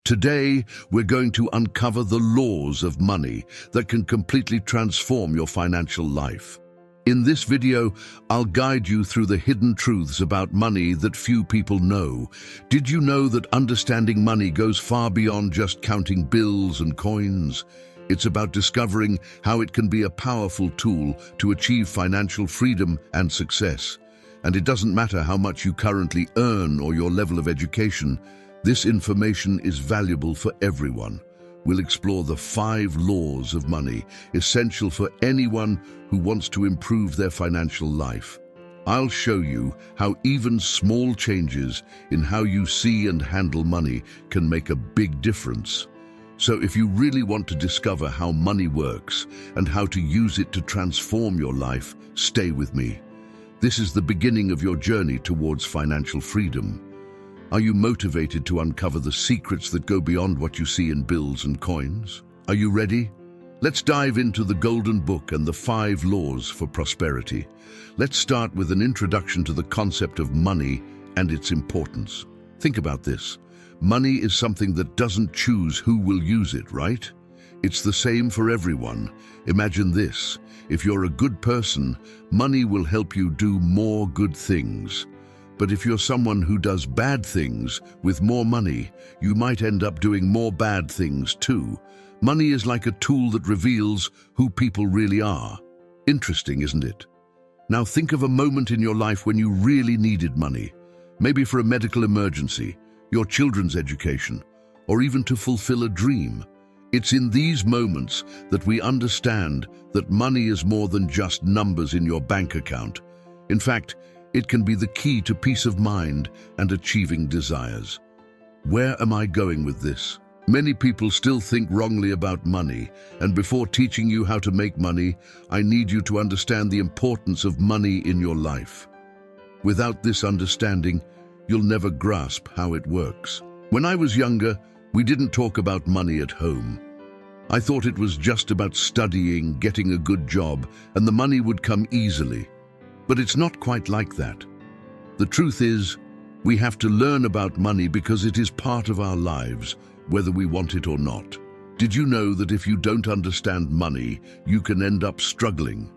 Today, we're going to uncover the laws of money that can completely transform your financial life. In this video, I'll guide you through the hidden truths about money that few people know. Did you know that understanding money goes far beyond just counting bills and coins? It's about discovering how it can be a powerful tool to achieve financial freedom and success. And it doesn't matter how much you currently earn or your level of education, this information is valuable for everyone. We'll explore the 5 laws of money, essential for anyone who wants to improve their financial life. I'll show you how even small changes in how you see and handle money can make a big difference. So if you really want to discover how money works and how to use it to transform your life, stay with me. This is the beginning of your journey towards financial freedom. Are you motivated to uncover the secrets that go beyond what you see in bills and coins? Are you ready? Let's dive into the Golden Book and the 5 laws for prosperity. Let's start with an introduction to the concept of money and its importance. Think about this. Money is something that doesn't choose who will use it, right? It's the same for everyone. Imagine this. If you're a good person, money will help you do more good things. But if you're someone who does bad things with more money, you might end up doing more bad things too. Money is like a tool that reveals who people really are. Interesting, isn't it? Now think of a moment in your life when you really needed money. Maybe for a medical emergency, your children's education, or even to fulfill a dream. It's in these moments that we understand that money is more than just numbers in your bank account. In fact, it can be the key to peace of mind and achieving desires. Where am I going with this? Many people still think wrongly about money, and before teaching you how to make money, I need you to understand the importance of money in your life. Without this understanding, you'll never grasp how it works. When I was younger, we didn't talk about money at home. I thought it was just about studying, getting a good job, and the money would come easily. But it's not quite like that. The truth is, we have to learn about money because it is part of our lives, whether we want it or not. Did you know that if you don't understand money, you can end up struggling?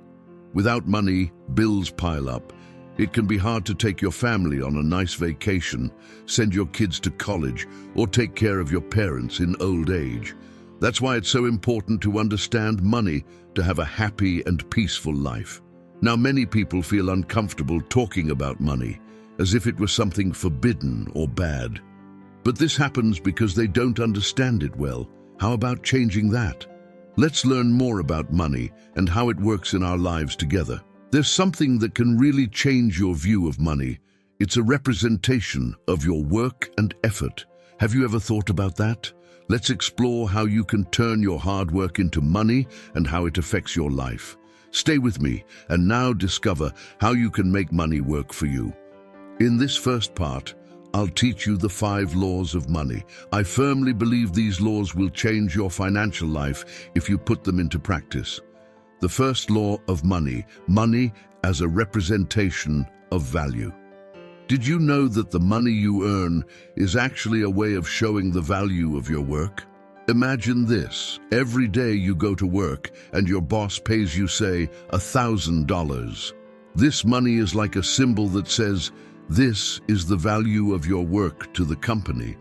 Without money, bills pile up. It can be hard to take your family on a nice vacation, send your kids to college, or take care of your parents in old age. That's why it's so important to understand money to have a happy and peaceful life. Now, many people feel uncomfortable talking about money, as if it was something forbidden or bad. But this happens because they don't understand it well. How about changing that? Let's learn more about money and how it works in our lives together. There's something that can really change your view of money. It's a representation of your work and effort. Have you ever thought about that? Let's explore how you can turn your hard work into money and how it affects your life. Stay with me and now discover how you can make money work for you. In this first part, I'll teach you the 5 laws of money. I firmly believe these laws will change your financial life if you put them into practice. The first law of money, money as a representation of value. Did you know that the money you earn is actually a way of showing the value of your work? Imagine this. Every day you go to work and your boss pays you, say, $1,000. This money is like a symbol that says, this is the value of your work to the company.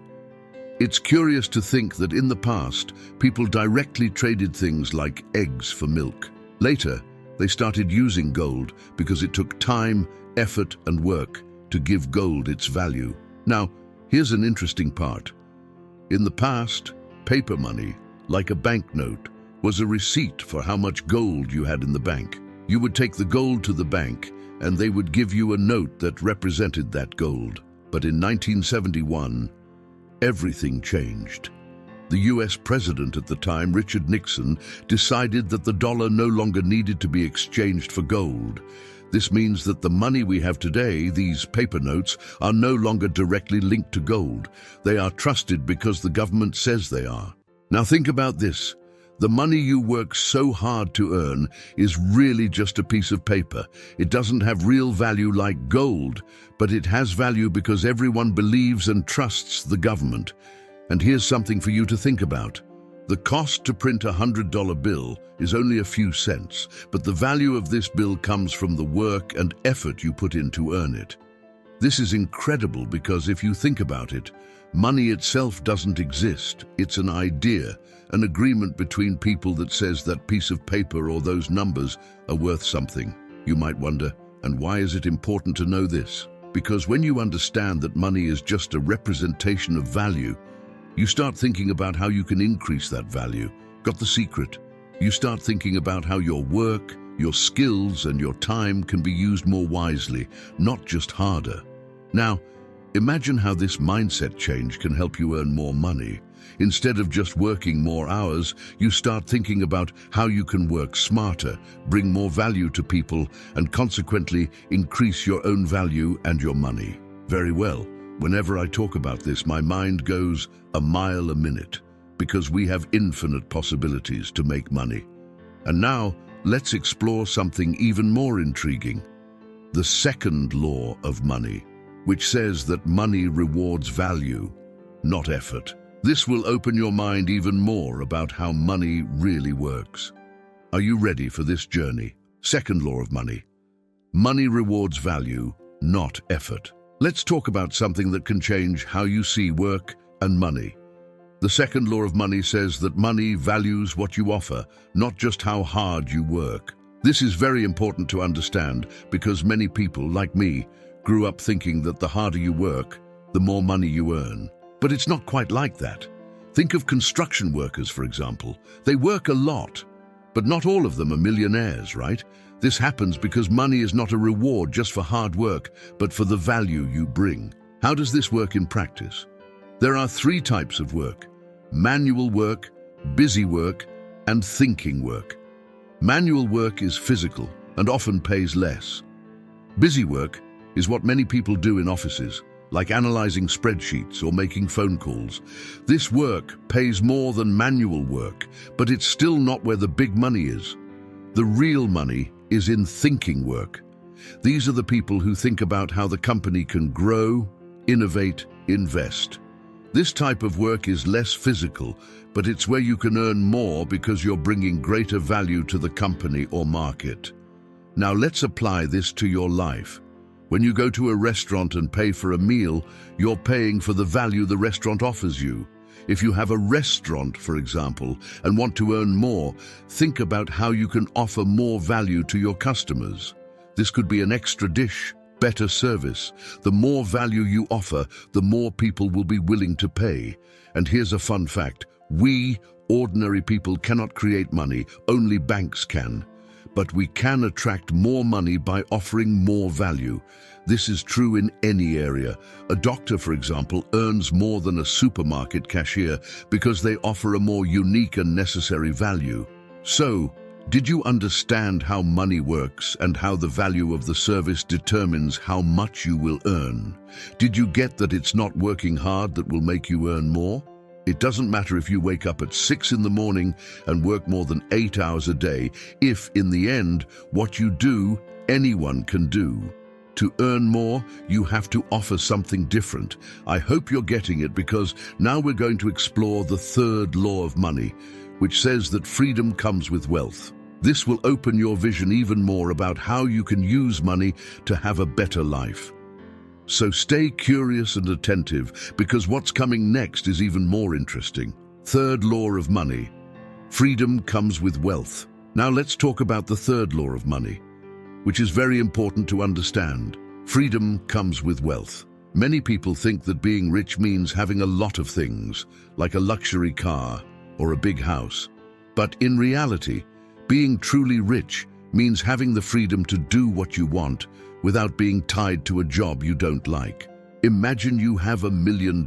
It's curious to think that in the past, people directly traded things like eggs for milk. Later, they started using gold because it took time, effort, and work to give gold its value. Now, here's an interesting part. In the past, paper money, like a banknote, was a receipt for how much gold you had in the bank. You would take the gold to the bank, and they would give you a note that represented that gold. But in 1971, everything changed. The US president at the time, Richard Nixon, decided that the dollar no longer needed to be exchanged for gold. This means that the money we have today, these paper notes, are no longer directly linked to gold. They are trusted because the government says they are. Now think about this. The money you work so hard to earn is really just a piece of paper. It doesn't have real value like gold, but it has value because everyone believes and trusts the government. And here's something for you to think about. The cost to print a $100 bill is only a few cents, but the value of this bill comes from the work and effort you put in to earn it. This is incredible because if you think about it, money itself doesn't exist. It's an idea, an agreement between people that says that piece of paper or those numbers are worth something. You might wonder, and why is it important to know this? Because when you understand that money is just a representation of value, you start thinking about how you can increase that value. Got the secret? You start thinking about how your work, your skills, and your time can be used more wisely, not just harder. Now, imagine how this mindset change can help you earn more money. Instead of just working more hours, you start thinking about how you can work smarter, bring more value to people, and consequently increase your own value and your money. Very well. Whenever I talk about this, my mind goes a mile a minute, because we have infinite possibilities to make money. And now, let's explore something even more intriguing. The second law of money, which says that money rewards value, not effort. This will open your mind even more about how money really works. Are you ready for this journey? Second law of money. Money rewards value, not effort. Let's talk about something that can change how you see work and money. The second law of money says that money values what you offer, not just how hard you work. This is very important to understand because many people, like me, grew up thinking that the harder you work, the more money you earn. But it's not quite like that. Think of construction workers, for example. They work a lot, but not all of them are millionaires, right? This happens because money is not a reward just for hard work, but for the value you bring. How does this work in practice? There are 3 types of work: manual work, busy work, and thinking work. Manual work is physical and often pays less. Busy work is what many people do in offices, like analyzing spreadsheets or making phone calls. This work pays more than manual work, but it's still not where the big money is. The real money is in thinking work. These are the people who think about how the company can grow, innovate, invest. This type of work is less physical, but it's where you can earn more because you're bringing greater value to the company or market. Now let's apply this to your life. When you go to a restaurant and pay for a meal, you're paying for the value the restaurant offers you. If you have a restaurant, for example, and want to earn more, think about how you can offer more value to your customers. This could be an extra dish, better service. The more value you offer, the more people will be willing to pay. And here's a fun fact. We, ordinary people, cannot create money. Only banks can. But we can attract more money by offering more value. This is true in any area. A doctor, for example, earns more than a supermarket cashier because they offer a more unique and necessary value. So, did you understand how money works and how the value of the service determines how much you will earn? Did you get that it's not working hard that will make you earn more? It doesn't matter if you wake up at 6 in the morning and work more than 8 hours a day, if, in the end, what you do, anyone can do. To earn more, you have to offer something different. I hope you're getting it because now we're going to explore the third law of money, which says that freedom comes with wealth. This will open your vision even more about how you can use money to have a better life. So stay curious and attentive because what's coming next is even more interesting. Third law of money. Freedom comes with wealth. Now let's talk about the third law of money, which is very important to understand. Freedom comes with wealth. Many people think that being rich means having a lot of things, like a luxury car or a big house. But in reality, being truly rich means having the freedom to do what you want without being tied to a job you don't like. Imagine you have $1 million.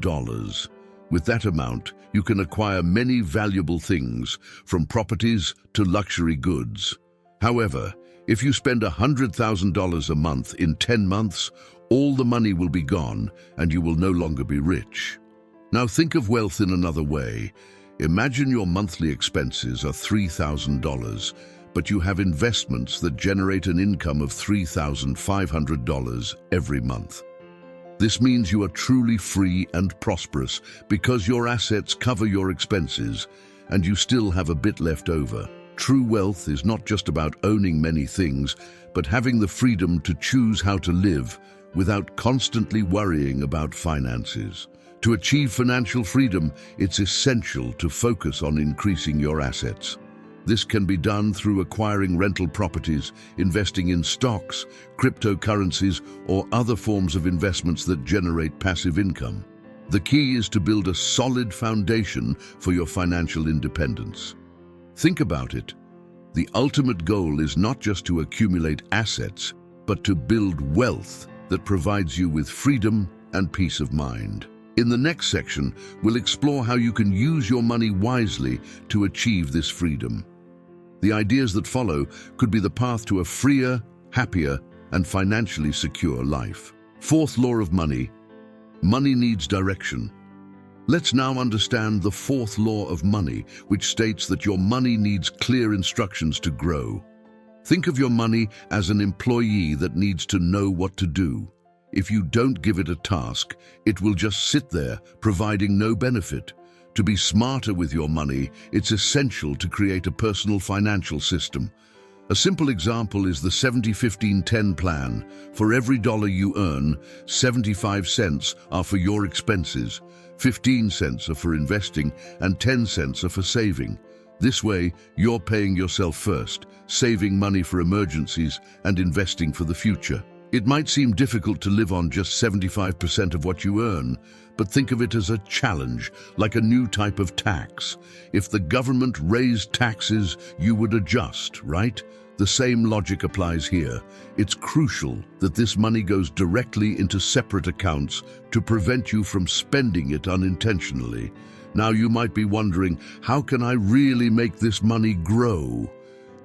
With that amount, you can acquire many valuable things, from properties to luxury goods. However, if you spend $100,000 a month in 10 months, all the money will be gone and you will no longer be rich. Now think of wealth in another way. Imagine your monthly expenses are $3,000, but you have investments that generate an income of $3,500 every month. This means you are truly free and prosperous because your assets cover your expenses and you still have a bit left over. True wealth is not just about owning many things, but having the freedom to choose how to live without constantly worrying about finances. To achieve financial freedom, it's essential to focus on increasing your assets. This can be done through acquiring rental properties, investing in stocks, cryptocurrencies, or other forms of investments that generate passive income. The key is to build a solid foundation for your financial independence. Think about it. The ultimate goal is not just to accumulate assets, but to build wealth that provides you with freedom and peace of mind. In the next section, we'll explore how you can use your money wisely to achieve this freedom. The ideas that follow could be the path to a freer, happier, and financially secure life. Fourth law of money. Money needs direction. Let's now understand the fourth law of money, which states that your money needs clear instructions to grow. Think of your money as an employee that needs to know what to do. If you don't give it a task, it will just sit there, providing no benefit. To be smarter with your money, it's essential to create a personal financial system. A simple example is the 70-15-10 plan. For every dollar you earn, 75 cents are for your expenses, 15 cents are for investing, and 10 cents are for saving. This way, you're paying yourself first, saving money for emergencies and investing for the future. It might seem difficult to live on just 75% of what you earn, but think of it as a challenge, like a new type of tax. If the government raised taxes, you would adjust, right? The same logic applies here. It's crucial that this money goes directly into separate accounts to prevent you from spending it unintentionally. Now you might be wondering, how can I really make this money grow?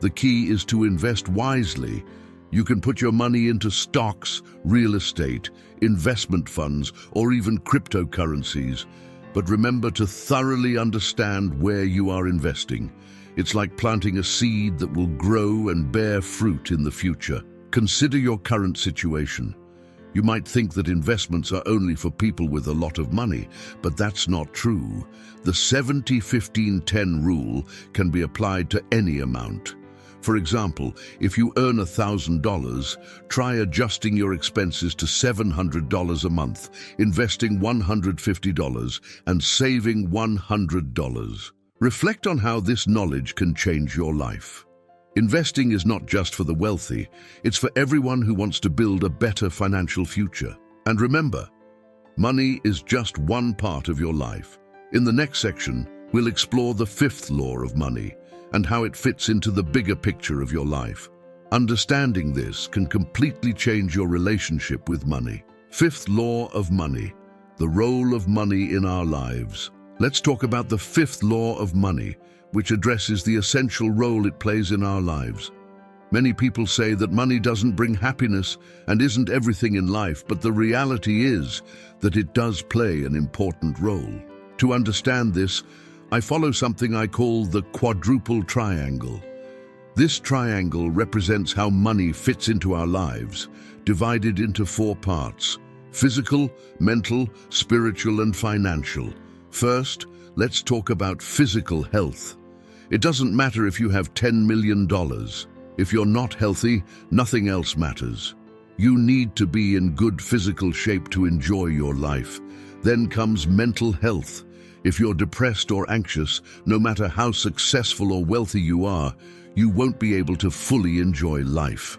The key is to invest wisely. You can put your money into stocks, real estate, investment funds, or even cryptocurrencies. But remember to thoroughly understand where you are investing. It's like planting a seed that will grow and bear fruit in the future. Consider your current situation. You might think that investments are only for people with a lot of money, but that's not true. The 70-15-10 rule can be applied to any amount. For example, if you earn $1,000, try adjusting your expenses to $700 a month, investing $150, and saving $100. Reflect on how this knowledge can change your life. Investing is not just for the wealthy, it's for everyone who wants to build a better financial future. And remember, money is just one part of your life. In the next section, we'll explore the fifth law of money and how it fits into the bigger picture of your life. Understanding this can completely change your relationship with money. Fifth law of money, the role of money in our lives. Let's talk about the fifth law of money, which addresses the essential role it plays in our lives. Many people say that money doesn't bring happiness and isn't everything in life, but the reality is that it does play an important role. To understand this, I follow something I call the quadruple triangle. This triangle represents how money fits into our lives, divided into 4 parts: physical, mental, spiritual, and financial. First, let's talk about physical health. It doesn't matter if you have $10 million. If you're not healthy, nothing else matters. You need to be in good physical shape to enjoy your life. Then comes mental health. If you're depressed or anxious, no matter how successful or wealthy you are, you won't be able to fully enjoy life.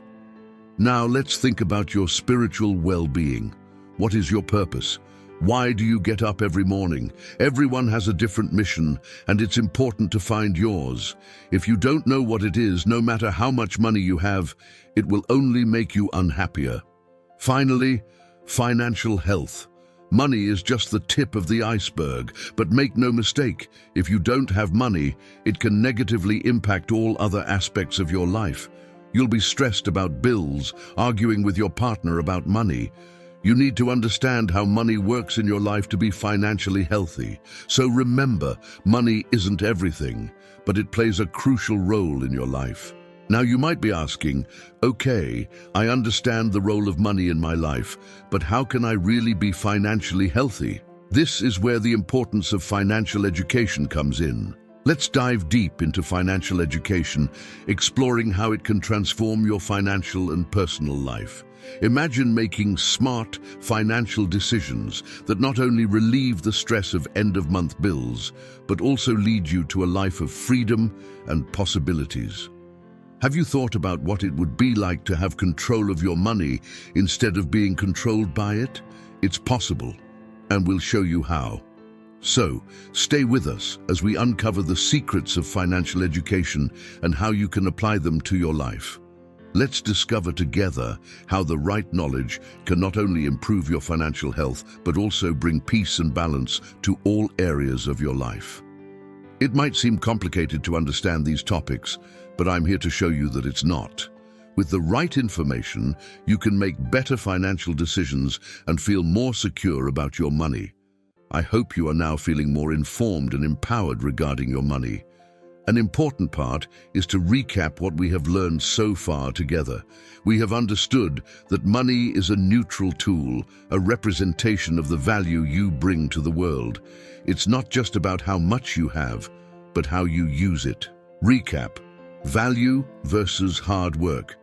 Now let's think about your spiritual well-being. What is your purpose? Why do you get up every morning? Everyone has a different mission, and it's important to find yours. If you don't know what it is, no matter how much money you have, it will only make you unhappier. Finally, financial health. Money is just the tip of the iceberg, but make no mistake, if you don't have money, it can negatively impact all other aspects of your life. You'll be stressed about bills, arguing with your partner about money. You need to understand how money works in your life to be financially healthy. So remember, money isn't everything, but it plays a crucial role in your life. Now you might be asking, okay, I understand the role of money in my life, but how can I really be financially healthy? This is where the importance of financial education comes in. Let's dive deep into financial education, exploring how it can transform your financial and personal life. Imagine making smart financial decisions that not only relieve the stress of end-of-month bills, but also lead you to a life of freedom and possibilities. Have you thought about what it would be like to have control of your money instead of being controlled by it? It's possible, and we'll show you how. So, stay with us as we uncover the secrets of financial education and how you can apply them to your life. Let's discover together how the right knowledge can not only improve your financial health, but also bring peace and balance to all areas of your life. It might seem complicated to understand these topics, but I'm here to show you that it's not. With the right information, you can make better financial decisions and feel more secure about your money. I hope you are now feeling more informed and empowered regarding your money. An important part is to recap what we have learned so far together. We have understood that money is a neutral tool, a representation of the value you bring to the world. It's not just about how much you have, but how you use it. Recap: value versus hard work.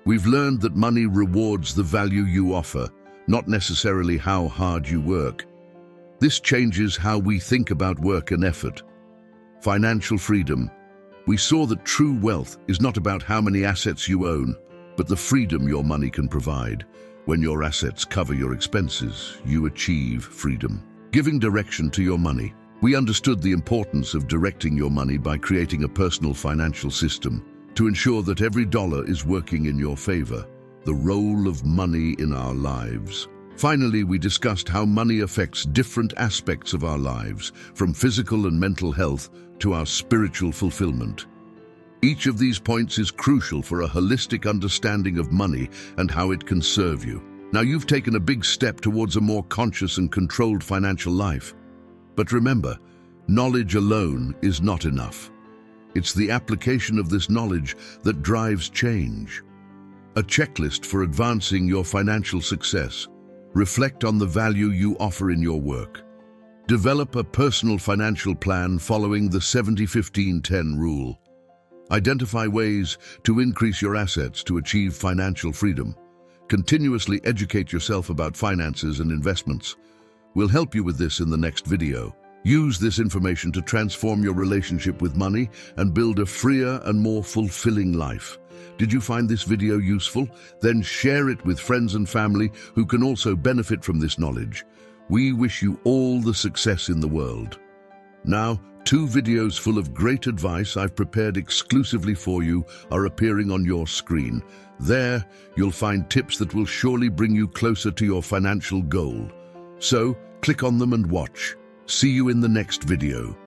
We've learned that money rewards the value you offer, not necessarily how hard you work. This changes how we think about work and effort. Financial freedom. We saw that true wealth is not about how many assets you own, but the freedom your money can provide. When your assets cover your expenses, you achieve freedom. Giving direction to your money. We understood the importance of directing your money by creating a personal financial system to ensure that every dollar is working in your favor. The role of money in our lives. Finally, we discussed how money affects different aspects of our lives, from physical and mental health to our spiritual fulfillment. Each of these points is crucial for a holistic understanding of money and how it can serve you. Now, you've taken a big step towards a more conscious and controlled financial life. But remember, knowledge alone is not enough. It's the application of this knowledge that drives change. A checklist for advancing your financial success. Reflect on the value you offer in your work. Develop a personal financial plan following the 70-15-10 rule. Identify ways to increase your assets to achieve financial freedom. Continuously educate yourself about finances and investments. We'll help you with this in the next video. Use this information to transform your relationship with money and build a freer and more fulfilling life. Did you find this video useful? Then share it with friends and family who can also benefit from this knowledge. We wish you all the success in the world. Now, 2 videos full of great advice I've prepared exclusively for you are appearing on your screen. There, you'll find tips that will surely bring you closer to your financial goal. So, click on them and watch. See you in the next video.